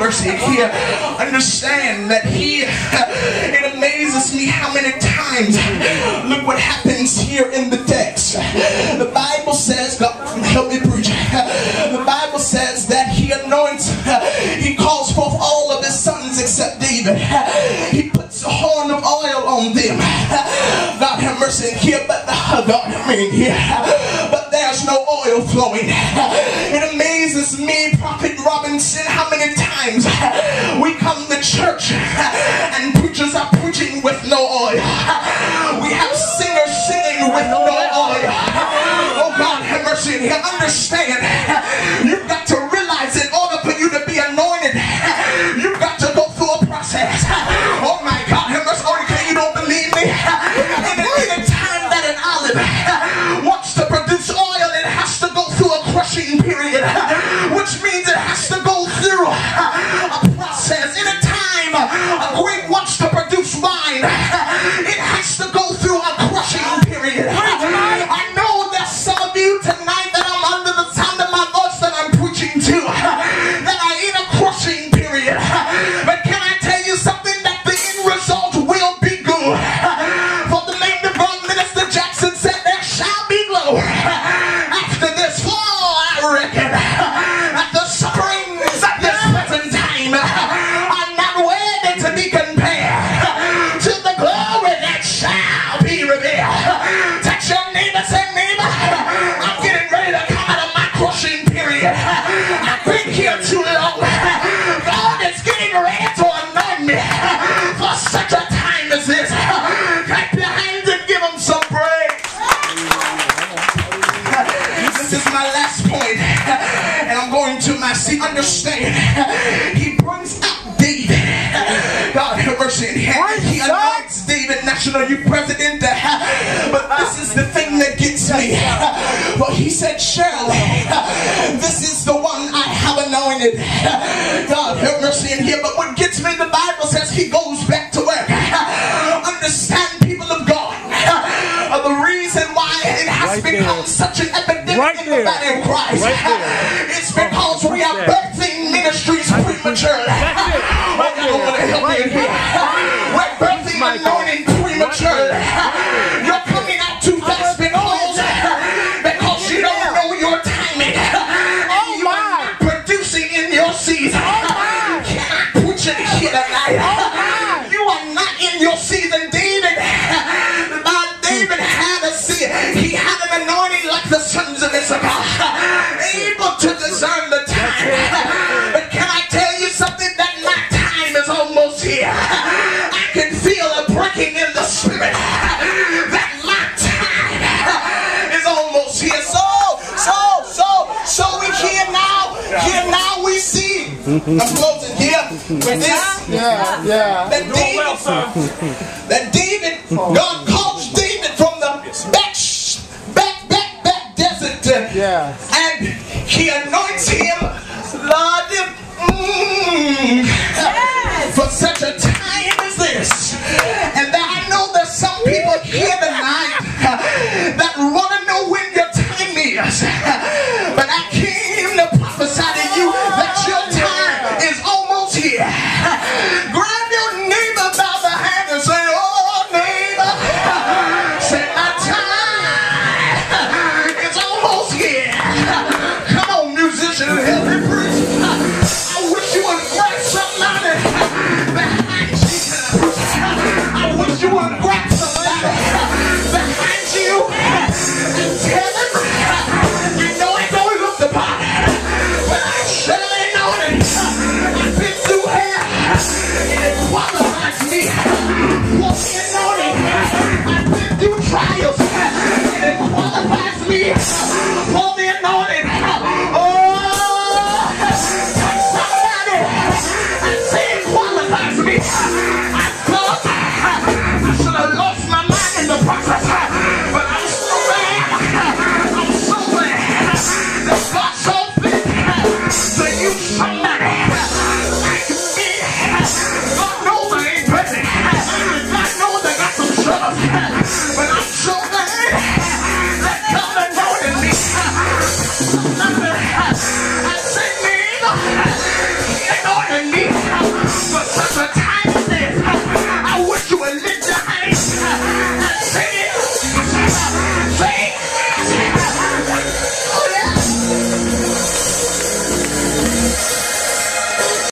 mercy, understand that it amazes me how many times, look what happens here in the text. The Bible says, God help me preach, the Bible says that he anoints, he calls forth all of his sons except David. He puts a horn of oil on them. God have mercy here, but but there's no oil flowing. It amazes me, Prophet Robinson, how many times we come to church and preachers are preaching with no oil. We have singers singing with no oil. Oh God have mercy here. Understand, you've got to realize in order for you to be anointed, you've got to go through a process. Oh my God have mercy. Okay, you don't believe me? In a time that an olive wants to produce oil, it has to go through a crushing period, which means it has to go through a process. In a time a grape wants to produce wine, it has to go through a crushing period. I know there's some of you tonight that I'm under the sound of my voice that I'm preaching to, that are in a crushing period. But can I tell you something, that the end result will be good? For the man of God, Minister Jackson said, there shall be glory after this fall, I reckon. At the sufferings of this present time are not worthy to be compared to the glory that shall be revealed. Touch your neighbor, say, neighbor, I'm getting ready to come out of my crushing period. I've been here too long. God is getting ready to anoint me for such a time as this. Clap your hands and give him some praise. This is my last point, and I'm going to my seat. Understand, he brings out David. God have mercy. He anoints David National Youth President. But this is the thing that gets me. For he said, surely this is the one I have anointed. God have mercy in here. But what gets me, the Bible says he goes back to work. Understand, people of God, the reason why it has become such an epidemic in the body of Christ is because we are birthing ministries prematurely. I don't want to help you here. We're birthing anointing prematurely. You're coming out too fast because you don't know your timing. And you are not producing in your season. Can I preach it here tonight? You are not in your season. David had a seed. He had an anointing like the sons of Issachar, able to discern the time. But can I tell you something, that my time is almost here. I can feel a breaking in the spirit, that my time is almost here. So we here now we see. I'm closing here with this. That David, God calls David from the back desert, and he anoints him, Lord, for such a time as this. And I know there's some people here tonight that want to know when your time is, but I came to prophesy to you that your time is almost here. Grab your neighbor by the hand and say, oh neighbor, say my time is almost here. Come on, musician, help me preach. I wish you would grab somebody behind you. I wish you would grab somebody behind you and tell them, I know I don't look the part, but I surely know that I've been through hell, and it qualifies me for the anointing. I've been through trials, and it qualifies me for